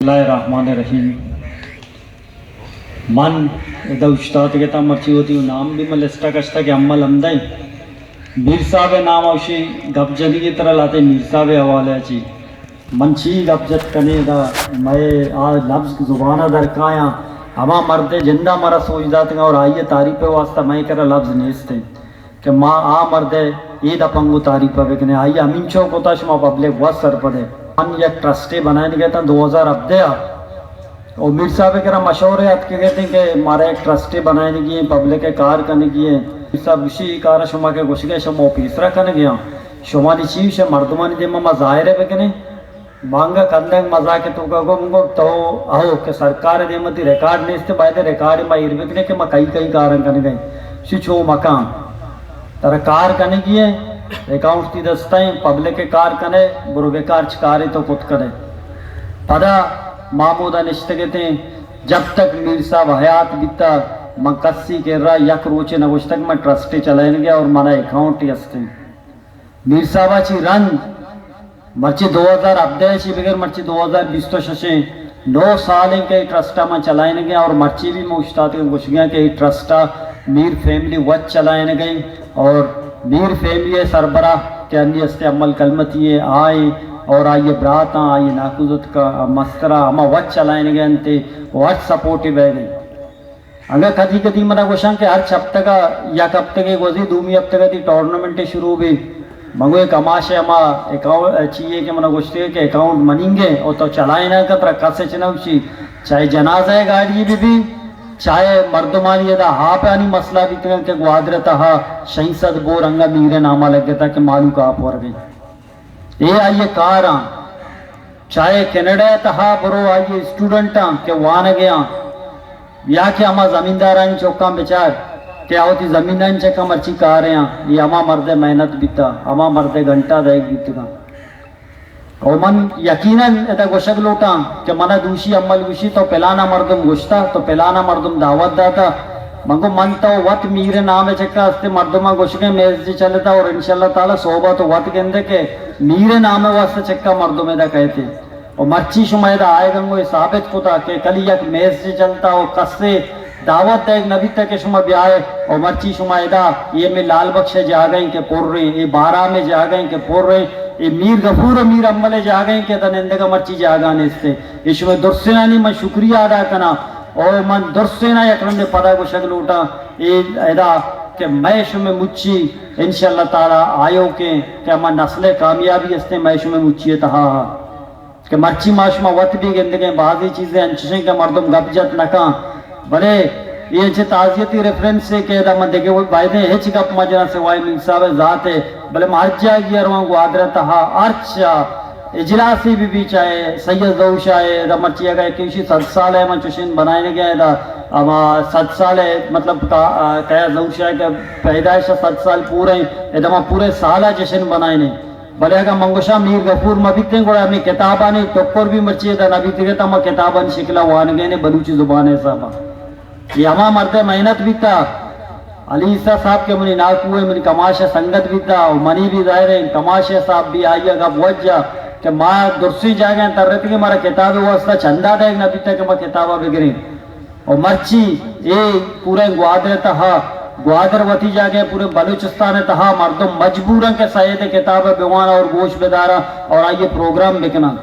اللہ الرحمن الرحیم من ادا اشتاعت کے تام مرچی ہوتی ہوں نام بھی ملسٹا کشتا کہ عمل امدائیں میر صاحب نام اوشی گپ جنی کی طرح لاتے میر صاحب حوالے چی منچی گپ جت کنے دا میں لفظ زبانہ درکایا ہما مرد جندہ مرا سوچ داتے ہیں اور آئیے تعریف واسطہ میں کرا لفظ نیستے کہ ماں مرد یہ دا پنگو تعریف بکنے آئیے امین چوک ہوتا شما پبلک وقت سر پدے ہم یک ٹرسٹی بنائیں گے تھا 2000 اب دیا اور میر صاحب کرا مشورے آپ کے کہتے ہیں کہ ہمارا ایک ٹرسٹی بنائیں گے پبلک کار کرنے گئے میر صاحب اسی کارا شما کے گوش گئے شما پیسرا کرنے گیا شما نی چیز ہے مردمانی دے ماں ظاہر ہے بکنے مانگا کندنگ مزا کے تو گو منگو تو آہو کہ سرکار دے متی ریکارڈ نہیں استے باید ریکارڈ میں ایر بکنے کہ میں کئی کارن کرنے گئے شی چھو مکان ترہ کار کرنے گئے اکاؤنٹ تی دستائیں پبلک کار کنے برو بیکار چکارے تو کت کرے پدا معمودہ نشتے گئے جب تک میر صاحب حیات بیتا من کسی کے رہا یک روچے نگوش تک میں ٹرسٹی چلائیں گیا اور منا اکاؤنٹ تی استے میر صاحبہ چی رنگ مرچی 2000 اب دے چی بگر مرچی 2026 9 سال ہیں کہ ٹرسٹا میں چلائیں گیا اور مرچی بھی موشتاتی گوش گیا کہ ٹرسٹا میر فیملی وچ چلائیں گئی اور میر فیملی سربراہ کہ انی استے عمل کلمتی آئے اور آئیے براتاں آئیے ناکوزت کا مسترہ ہما وچ چلائیں گے انتے وچ سپورٹی بے گئی انگا کدی منا گوشاں کہ ہر ہفتے کا یک ہفتے کے گوزی دومی ہفتے کا دی ٹورنمنٹ شروع بھی منگو ایک اماشے ہما چیئے کہ منا گوشتے کہ اکاؤنٹ منیں گے اور تو چلائیں نا کت رکھا سے چنوشی چاہے جنازہ گاڑی بھی چاہے مردمانی دا ہاں پہ آنی مسئلہ بھی کہ گوادرتا ہاں شہین صد بور انگا میرے نامہ لگ گیا تھا کہ مالو کا آپ ور گئی اے آئیے کاراں چاہے کینیڈا تہا برو آئیے اسٹوڈنٹاں کہ وان گیا یا کہ ہما زمینداران چوکاں بچار کہ آوتی زمینان چکا مرچی کارے ہیں یہ ہما مرد محنت بیتا ہما مرد گھنٹہ دائک بیتا اور من یقیناً ایتا گوشک لوٹا کہ منا دوشی عمل گوشی تو پلانا مردم گوشتا تو پلانا مردم دعوت داتا منگو من تو وقت میرے نام چکا استے مردمہ گوشکے میز جی چلتا اور انشاءاللہ تعالی صحبہ تو وقت گندے کہ میرے نام واسطے چکا مردمہ دا کہتے اور مرچی شمائدہ آئے گنگو یہ ثابت کتا کہ کلی یک میز جی چلتا اور قصے دعوت دے ایک نبی تک شما بیائے اور مرچی شمائدہ یہ میں لال بخشے جا گئیں کہ پور رہے یہ بارہ میں جا گئیں کہ پور رہے یہ میر غفور و میر عملے جا گئیں کہ دنندگا مرچی جا گانے اس سے اس میں درسینانی میں شکریہ ادا کنا اور من درسینا یکرم دے پدا کو شکل اٹھا یہ ادا کہ میں شمیں مچی انشاءاللہ تعالی آئیو کہ ہمیں نسل کامیابی اس نے میں شمیں مچی تہا کہ مرچی معاشمہ وقت بھی گندگیں بعضی چیزیں انچشیں کہ مردم گپ جت نکاں بلے یہ چھے تعزیتی ریفرنس سے کہ دا من دیکھے وہ بائدیں ہیچ گپ مجرہ سے وائی میر صاحب ذات ہے بلے مارجا گیا روان کو آدرتا ہا ارچا اجلاسی بھی چاہے سید زوشا ہے دا مرچی اگا 100 سال ہے من چوشن بنائنے گیا ہے دا اما 100 سال ہے مطلب کہا زوشا ہے کہ پیدائش 100 سال پورے ہیں ادھا پورے سالہ جشن بنائنے بلے اگا منگوشا میر غفور مبیتیں گوڑا ہمیں کتابانی ٹکر بھی مرچی ہے دا نبی تیرے ہم کتابانی شکلہ وانگے نے بلوچی زبان ہے صاحبہ یہ ہما مرد محنت بھی تھا علی عیسیٰ صاحب کے منی ناکوئے منی کماشہ سنگت بھی تھا اور منی بھی ظاہر ہے کماشہ صاحب بھی آئیے گا بوجھا کہ ماں درسی جا گئے تر رہتی کہ مارا کتاب واسطہ چندہ دے نبی تک کہ ماں کتابہ بگریں اور مرچی یہ پورے گوادر تہا گوادر وطی جا گئے پورے بلوچستان تہا مردم مجبوراں کے سید کتاب بیوانا اور گوش بدارا اور آئیے پروگرام بکنا